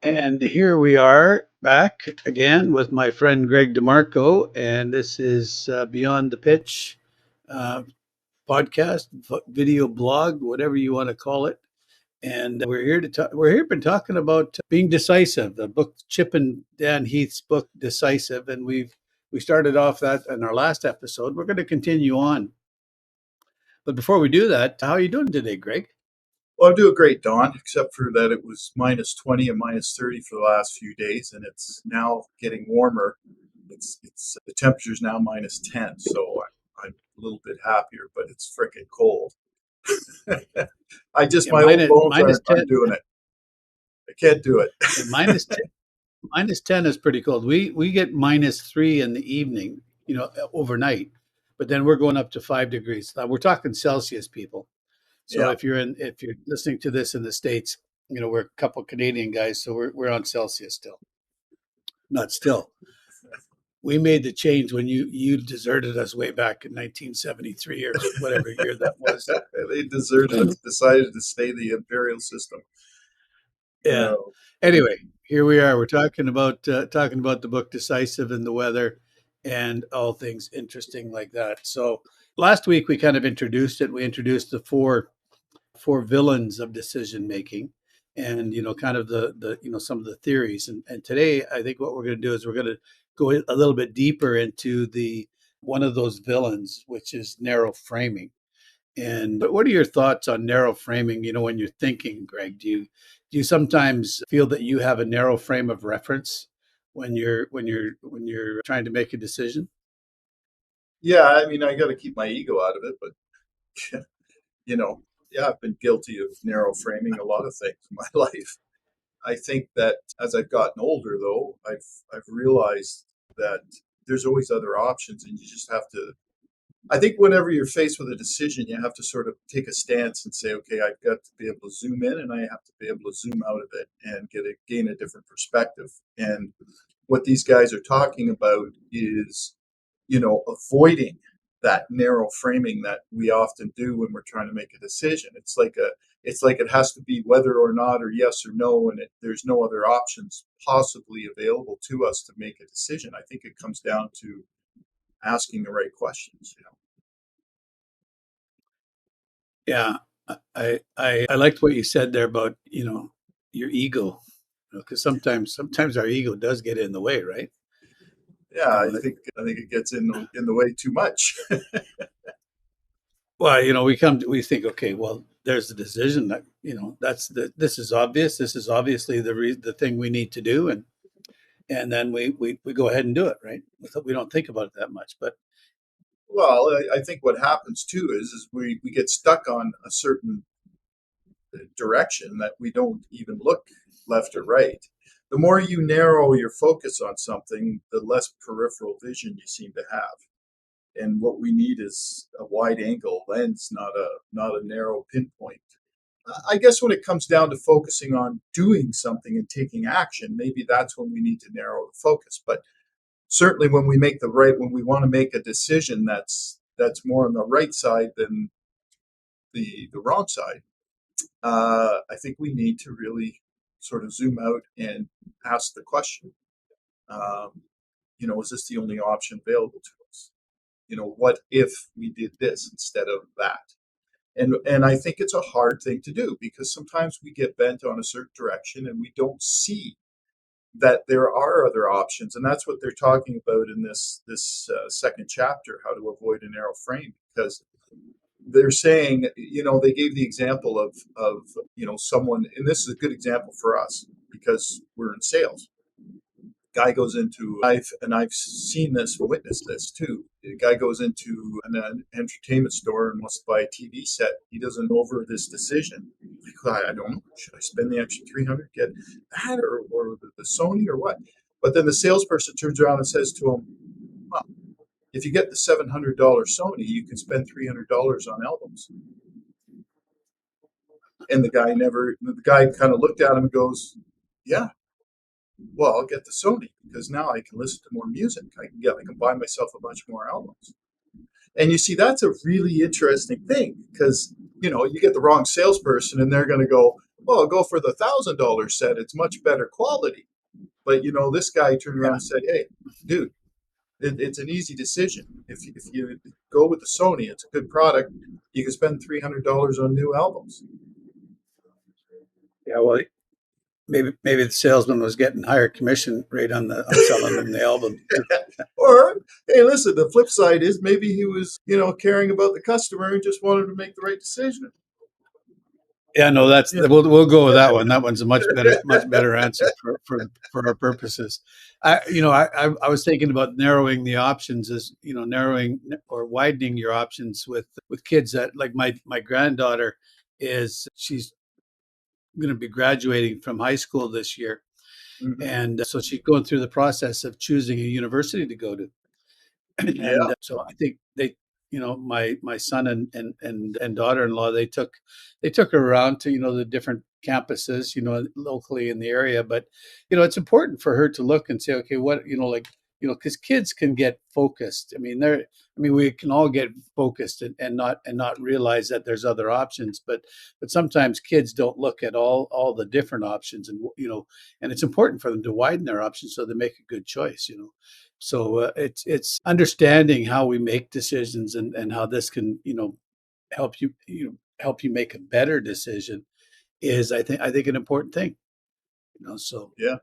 And here we are back again with my friend Greg DeMarco, and this is Beyond the Pitch uh, podcast, video blog, whatever you want to call it. And we're here to talk. We're here been talking about being decisive. The book, Chip and Dan Heath's book, Decisive, and we started off that in our last episode. We're going to continue on, but before we do that, how are you doing today, Greg? Well, I'm doing great, Don, except for that it was minus 20 and minus 30 for the last few days, and it's now getting warmer. It's the temperature's now minus 10, so I'm a little bit happier, but it's frickin' cold. Yeah, My old bones minus aren't 10. doing it. I can't do it. Yeah, minus 10 is pretty cold. We get -3 in the evening, overnight, but then we're going up to 5 degrees. We're talking Celsius, people. So Yeah. if you're listening to this in the States, we're a couple Canadian guys, so we're on Celsius still. Not still. We made the change when you deserted us way back in 1973 or whatever year that was. They decided to stay the imperial system. Yeah. Uh, Anyway, here we are. We're talking about the book Decisive and the weather and all things interesting like that. So last week we kind of introduced it. We introduced the four villains of decision making, and kind of the some of the theories. And today I think what we're going to do is we're going to go a little bit deeper into the one of those villains, which is narrow framing. And what are your thoughts on narrow framing? When you're thinking, Greg, do you sometimes feel that you have a narrow frame of reference when you're trying to make a decision? yeah, I mean, I got to keep my ego out of it, but you know, yeah, I've been guilty of narrow framing a lot of things in my life. I think that as I've gotten older, though, I've realized that there's always other options, and you just have to. I think whenever you're faced with a decision, you have to sort of take a stance and say, okay, I've got to be able to zoom in, and I have to be able to zoom out of it and gain a different perspective. And what these guys are talking about is, avoiding that narrow framing that we often do when we're trying to make a decision. It's like it has to be whether or not, or yes or no, and there's no other options possibly available to us to make a decision. I think it comes down to asking the right questions. Yeah, I liked what you said there about your ego, because sometimes our ego does get in the way, right? Yeah, You I know, think it gets in the way too much. well, we think, okay, well, there's a decision that this is obvious. This is obviously the thing we need to do, and then we go ahead and do it, right? We don't think about it that much, but Well, I think what happens too is we get stuck on a certain direction that we don't even look left or right. The more you narrow your focus on something, the less peripheral vision you seem to have. And what we need is a wide angle lens, not a narrow pinpoint. I guess when it comes down to focusing on doing something and taking action, maybe that's when we need to narrow the focus. But certainly when we want to make a decision that's more on the right side than the wrong side, I think we need to really sort of zoom out and ask the question. Um, is this the only option available to us? What if we did this instead of that? And I think it's a hard thing to do because sometimes we get bent on a certain direction and we don't see that there are other options, and that's what they're talking about in this second chapter, how to avoid a narrow frame. Because they're saying, they gave the example of someone, and this is a good example for us because we're in sales. Guy goes into I've seen this, witnessed this too. The guy goes into an entertainment store and wants to buy a TV set. He doesn't know over this decision. Like, I don't know. Should I spend the extra 300, get that, or the Sony, or what? But then the salesperson turns around and says to him, well, if you get the $700 Sony, you can spend $300 on albums. And the guy kind of looked at him and goes, yeah, well, I'll get the Sony because now I can listen to more music. I can buy myself a bunch more albums. And you see, that's a really interesting thing because you get the wrong salesperson and they're going to go, well, I'll go for the $1,000 set. It's much better quality. But this guy turned around Yeah. and said, "Hey, dude, it's an easy decision. If you go with the Sony, it's a good product. You can spend $300 on new albums." Yeah. Well, maybe the salesman was getting higher commission rate on selling them the album. Or, hey, listen, the flip side is maybe he was, caring about the customer and just wanted to make the right decision. Yeah, no, that's Yeah. we'll go with that one. That one's a much better answer for our purposes. I was thinking about narrowing the options as narrowing or widening your options with kids that like my granddaughter she's going to be graduating from high school this year, Mhm. and so she's going through the process of choosing a university to go to. And Yeah. so I think my son and daughter-in-law, they took her around to the different campuses locally in the area. But it's important for her to look and say, okay, what like because kids can get focused. I mean we can all get focused and not realize that there's other options. But sometimes kids don't look at all the different options, and it's important for them to widen their options so they make a good choice. So it's understanding how we make decisions, and how this can help you make a better decision is I think an important thing. So Yeah.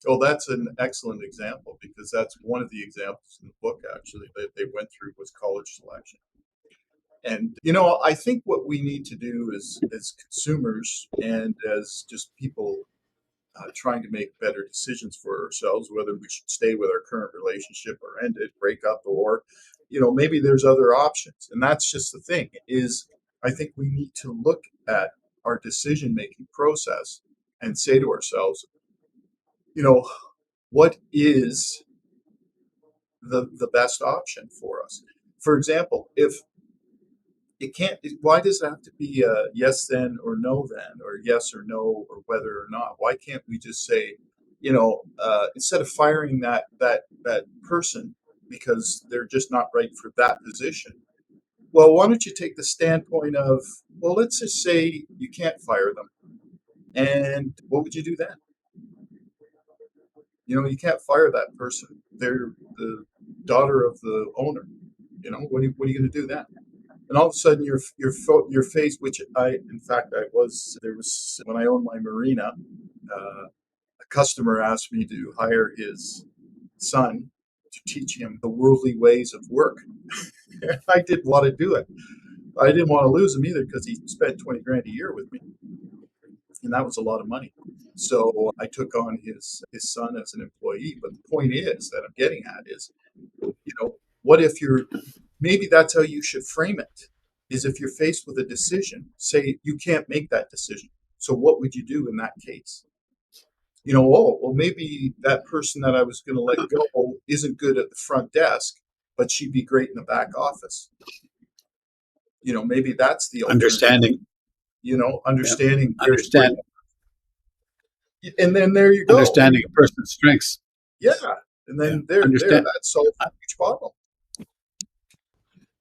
Oh, that's an excellent example because that's one of the examples in the book actually that they went through was college selection. And I think what we need to do as consumers and as just people trying to make better decisions for ourselves, whether we should stay with our current relationship or end it, break up, or maybe there's other options. And that's just the thing is I think we need to look at our decision making process and say to ourselves, you know, what is the best option for us? For example, if it can't, why does it have to be a yes then or no then, or yes or no or whether or not? Why can't we just say, instead of firing that person because they're just not right for that position? Well, why don't you take the standpoint of, well, let's just say you can't fire them, and what would you do then? You can't fire that person. They're the daughter of the owner. What are you going to do then? And all of a sudden, you're faced, which in fact, there was when I owned my marina, a customer asked me to hire his son to teach him the worldly ways of work. I didn't want to do it. I didn't want to lose him either because he spent 20 grand a year with me, and that was a lot of money. So I took on his son as an employee. But the point is that I'm getting at is, what if maybe that's how you should frame it, is if you're faced with a decision, say you can't make that decision. So what would you do in that case? Oh, well, maybe that person that I was going to let go isn't good at the front desk, but she'd be great in the back office. Maybe that's the alternative. understanding, yeah, Understanding where, understand and then there you go. understanding a person's strengths. Yeah. And Yeah, then there, understand. that solves a huge problem.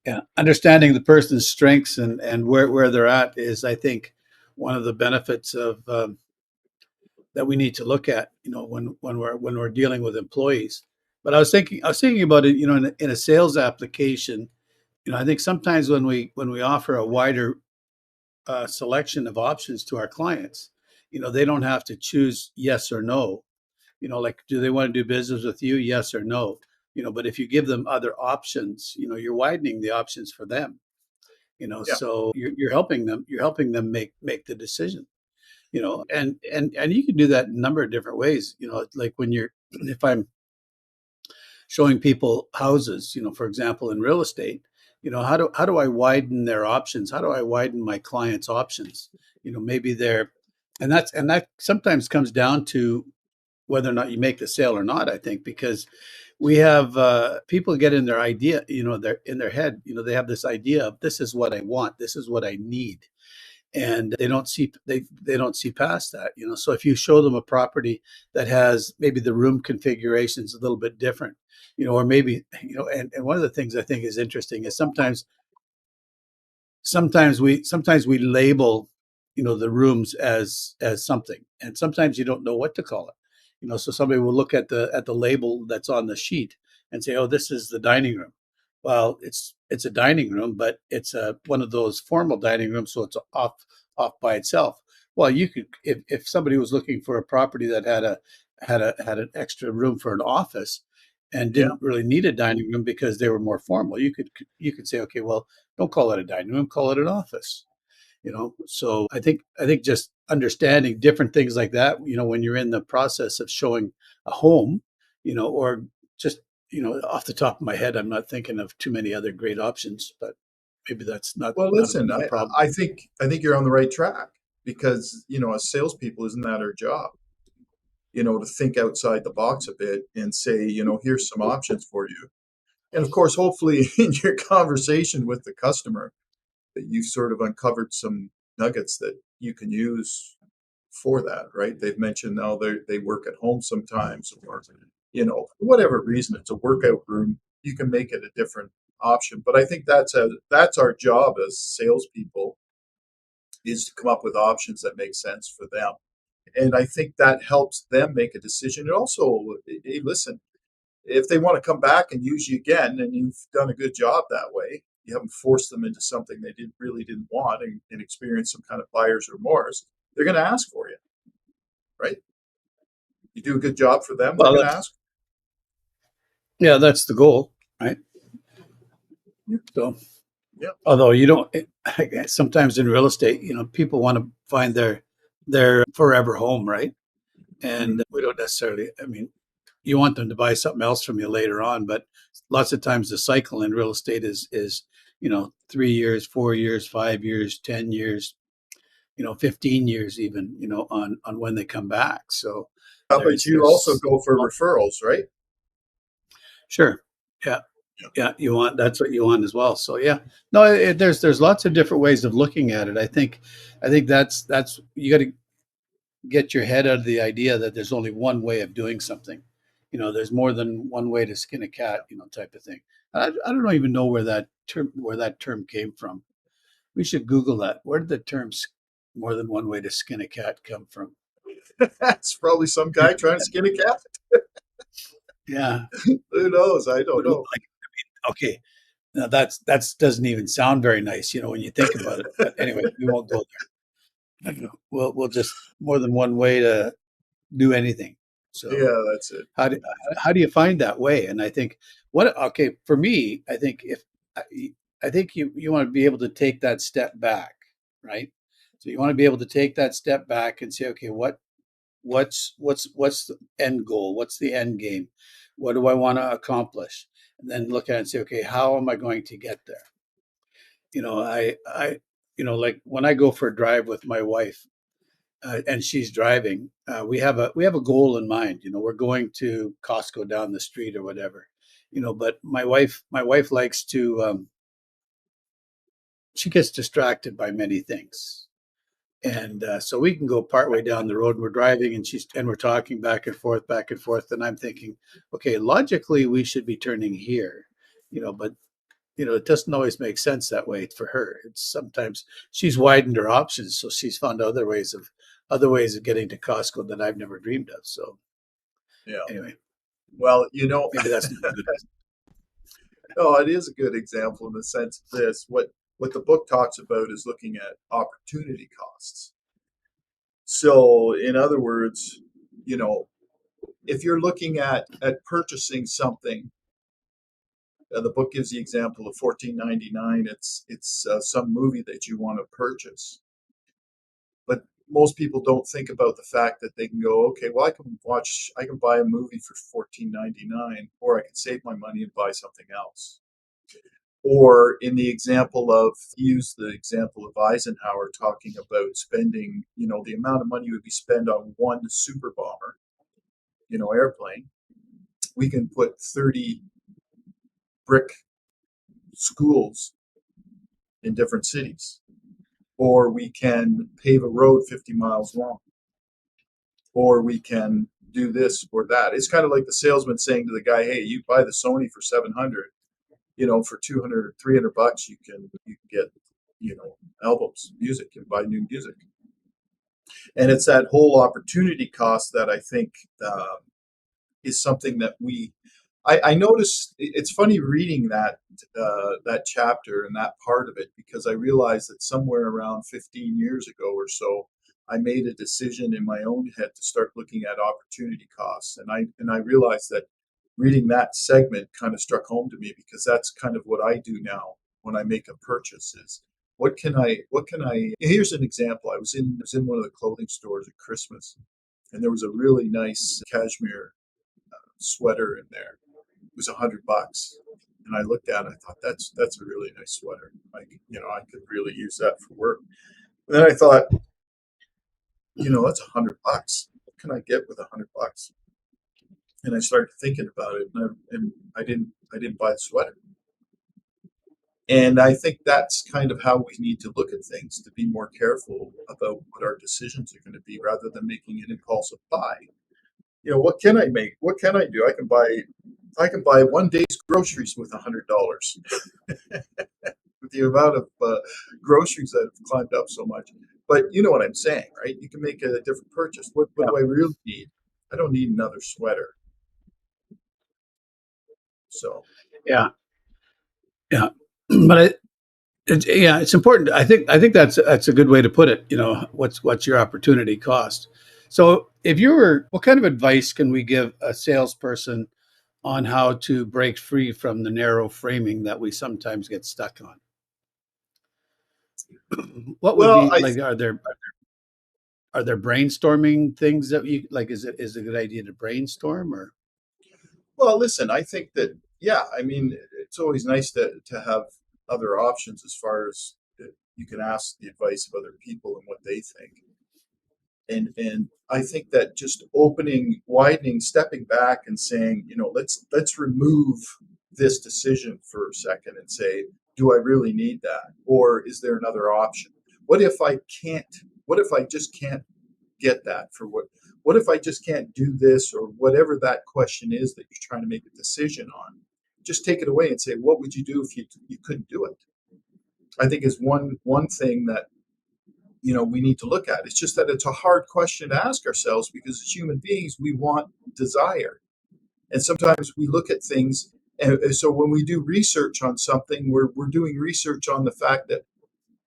Yeah, understanding the person's strengths and where they're at is, I think, one of the benefits of that we need to look at, when we're dealing with employees. But I was thinking about it, in a sales application. I think sometimes when we offer a wider selection of options to our clients, they don't have to choose yes or no. Like, do they want to do business with you? Yes or no. But if you give them other options, you're widening the options for them. Yeah. So you're helping them make the decision. And you can do that in a number of different ways. Like when you're if I'm showing people houses, for example, in real estate, how do I widen their options? How do I widen my clients' options? Maybe they're and that sometimes comes down to whether or not you make the sale or not. I think because we have people get in their idea, they're in their head, they have this idea of this is what I want, this is what I need, and they don't see past that. So if you show them a property that has maybe the room configuration is a little bit different, or maybe and one of the things I think is interesting is sometimes we label the rooms as something, and sometimes you don't know what to call it. So somebody will look at the label that's on the sheet and say, "Oh, this is the dining room." Well, it's a dining room, but it's one of those formal dining rooms, so it's off by itself. Well, you could, if somebody was looking for a property that had an extra room for an office and Yeah. didn't really need a dining room because they were more formal, you could say, okay, well, don't call it a dining room, call it an office. So I think just understanding different things like that, when you're in the process of showing a home, or just, off the top of my head, I'm not thinking of too many other great options, but maybe that's not Well, not listen, a problem. I think you're on the right track because, as salespeople, isn't that our job? To think outside the box a bit and say, here's some options for you. And of course, hopefully in your conversation with the customer, that you've sort of uncovered some nuggets that you can use for that, right? They've mentioned now they work at home sometimes, or, for whatever reason, it's a workout room. You can make it a different option. But I think that's our job as salespeople, is to come up with options that make sense for them. And I think that helps them make a decision. And also, hey, listen, if they want to come back and use you again, and you've done a good job that way, you haven't forced them into something they really didn't want, and experience some kind of buyer's remorse, they're going to ask for you, right? You do a good job for them, they're Well, going to that's ask. yeah, that's the goal, right? Yeah, So, yeah, although you don't, sometimes in real estate, people want to find their forever home, right? mm, And we don't necessarily. I mean, you want them to buy something else from you later on, but lots of times the cycle in real estate is 3 years, 4 years, 5 years, 10 years, 15 years, even, on when they come back. So but you also there's go for referrals, right? sure, yeah, Yeah. yeah, that's what you want as well. So yeah, no, there's lots of different ways of looking at it. I think that's you got to get your head out of the idea that there's only one way of doing something. There's more than one way to skin a cat, type of thing. I don't even know where that term came from. We should Google that. Where did the term "more than one way to skin a cat" come from? That's probably some guy trying to skin a cat. Yeah, Who knows? I don't would look know. like, okay. Now that's doesn't even sound very nice, when you think about it. But anyway, we won't go there. We'll just more than one way to do anything. So Yeah, that's it. how do how do you find that way? And I think what okay for me, I think if I think you want to be able to take that step back, right? So you want to be able to take that step back and say, okay, what's the end goal? What's the end game? What do I want to accomplish? And then look at it and say, okay, how am I going to get there? Like when I go for a drive with my wife, and she's driving, we have a goal in mind. We're going to Costco down the street or whatever. But my wife likes to. She gets distracted by many things, and so we can go partway down the road. And we're driving, and we're talking back and forth, and I'm thinking, okay, logically we should be turning here, but it doesn't always make sense that way for her. It's sometimes she's widened her options, so she's found other ways of getting to Costco that I've never dreamed of. So Yeah. anyway, Well, maybe that's not good. no, it is a good example in the sense of this. What the book talks about is looking at opportunity costs. So, in other words, you know, if you're looking at purchasing something, the book gives the example of 14.99. It's some movie that you want to purchase, but most people don't think about the fact that they can go, okay, well, I can buy a movie for 14.99, or I can save my money and buy something else. Or in the example of, use the example of Eisenhower talking about spending, the amount of money would be spent on one super bomber, airplane. We can put 30 brick schools in different cities, or we can pave a road 50 miles long, or we can do this or that. It's kind of like the salesman saying to the guy, hey, you buy the Sony for 700, for 200 or $300, you can get, albums, music, and buy new music. And it's that whole opportunity cost that I think is something that I notice. It's funny reading that chapter and that part of it, because I realized that somewhere around 15 years ago or so, I made a decision in my own head to start looking at opportunity costs, and I realized that reading that segment kind of struck home to me, because that's kind of what I do now when I make a purchase. Is what can I here's an example. I was in one of the clothing stores at Christmas, and there was a really nice cashmere sweater in there. It was $100, and I looked at it. I thought that's a really nice sweater. I could really use that for work. And then I thought, that's $100. What can I get with $100? And I started thinking about it, and I didn't buy the sweater. And I think that's kind of how we need to look at things, to be more careful about what our decisions are going to be, rather than making an impulsive buy. What can I make? What can I do? I can buy one day's groceries with $100. With the amount of groceries that have climbed up so much. But you know what I'm saying, right? You can make a different purchase. What Yeah. do I really need? I don't need another sweater. So Yeah. Yeah. But it's important. I think that's a good way to put it. What's your opportunity cost? So if you were, what kind of advice can we give a salesperson on how to break free from the narrow framing that we sometimes get stuck on? What would well, be like? Are there brainstorming things that you like? Is it a good idea to brainstorm or? listen, I think that, yeah, I mean, it's always nice to have other options, as far as you can ask the advice of other people and what they think. And I think that just widening, stepping back and saying, let's remove this decision for a second and say, do I really need that? Or is there another option? What if I can't, what if I just can't get that for what if I just can't do this, or whatever that question is that you're trying to make a decision on? Just take it away and say, what would you do if you couldn't do it? I think is one thing that we need to look at. It's just that it's a hard question to ask ourselves, because as human beings we want desire, and sometimes we look at things, and so when we do research on something, we're doing research on the fact that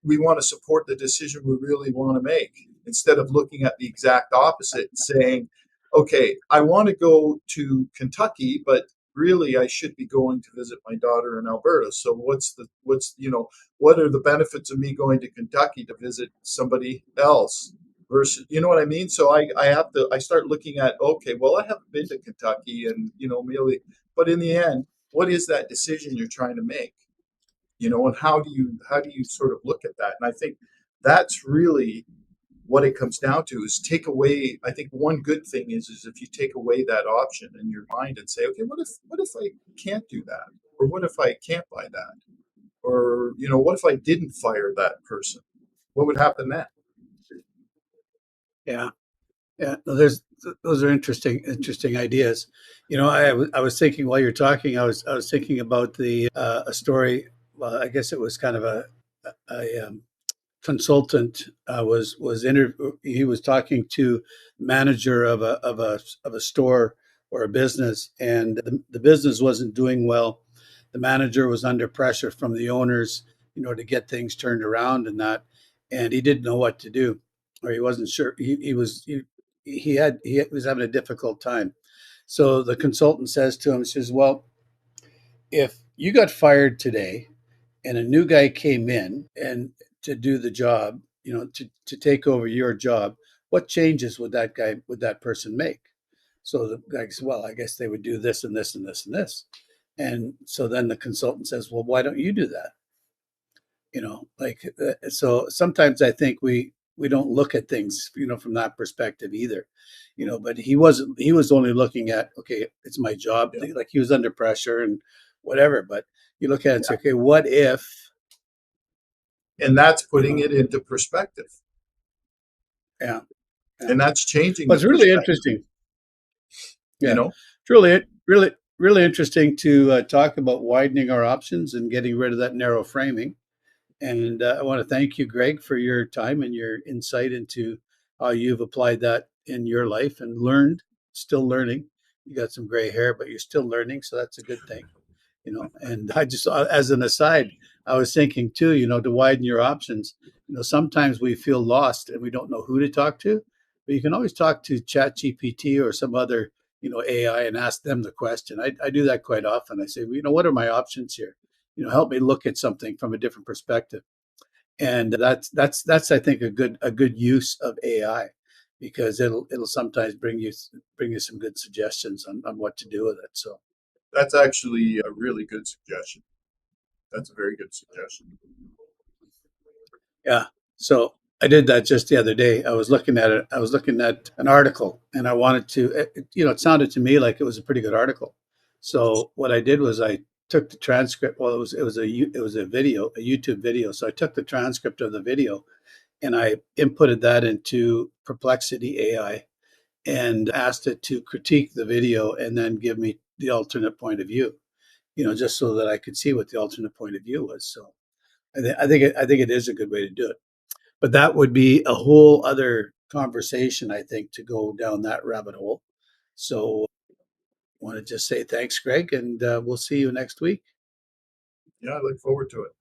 we want to support the decision we really want to make, instead of looking at the exact opposite and saying, okay, I want to go to Kentucky, but really I should be going to visit my daughter in Alberta. So what are the benefits of me going to Kentucky to visit somebody else versus, you know what I mean? So I start looking at, okay, well, I haven't been to Kentucky, and really, but in the end, what is that decision you're trying to make? And how do you sort of look at that? And I think that's really what it comes down to, is take away. I think one good thing is if you take away that option in your mind and say, okay, what if I can't do that, or what if I can't buy that, or what if I didn't fire that person? What would happen then? Yeah. Yeah, no, those are interesting ideas. I was thinking while you're talking, I was thinking about the a story. Well, I guess it was kind of a consultant he was talking to manager of a store or a business, and the business wasn't doing well. The manager was under pressure from the owners, to get things turned around and that, and he didn't know what to do, or he wasn't sure. He was having a difficult time. So the consultant says to him, he says, "Well, if you got fired today and a new guy came in and to do the job, to take over your job, what changes would that person make?" So the guy says, "Well, I guess they would do this and this and this and this." And so then the consultant says, "Well, why don't you do that?" So sometimes I think we don't look at things, from that perspective either. But he was only looking at, okay, it's my job. Yeah, Like he was under pressure and whatever, but you look at it and say, yeah. okay, what if, And that's you putting know, it into perspective, yeah, yeah. and that's changing But the it's really perspective. interesting. You Yeah. know, It's really interesting to talk about widening our options and getting rid of that narrow framing. And I want to thank you, Greg, for your time and your insight into how you've applied that in your life and learned, still learning. You got some gray hair, but you're still learning, so that's a good thing, you know. And I just, as an aside, I was thinking too, you know, to widen your options. You know, sometimes we feel lost and we don't know who to talk to, but you can always talk to Chat GPT or some other, you know, AI and ask them the question. I do that quite often. I say, well, you know, what are my options here? You know, help me look at something from a different perspective. And that's I think a good use of AI, because it'll sometimes bring you some good suggestions on what to do with it. So That's actually a really good suggestion. That's a very good suggestion. yeah. So I did that just the other day. I was looking at it. I was looking at an article, and I wanted to, you know, it sounded to me like it was a pretty good article. So what I did was I took the transcript. Well, it was a video, a YouTube video. So I took the transcript of the video and I inputted that into Perplexity AI and asked it to critique the video and then give me the alternate point of view. You know, just so that I could see what the alternate point of view was. So I think it is a good way to do it. But that would be a whole other conversation, I think, to go down that rabbit hole. So I want to just say thanks, Greg, and we'll see you next week. Yeah, I look forward to it.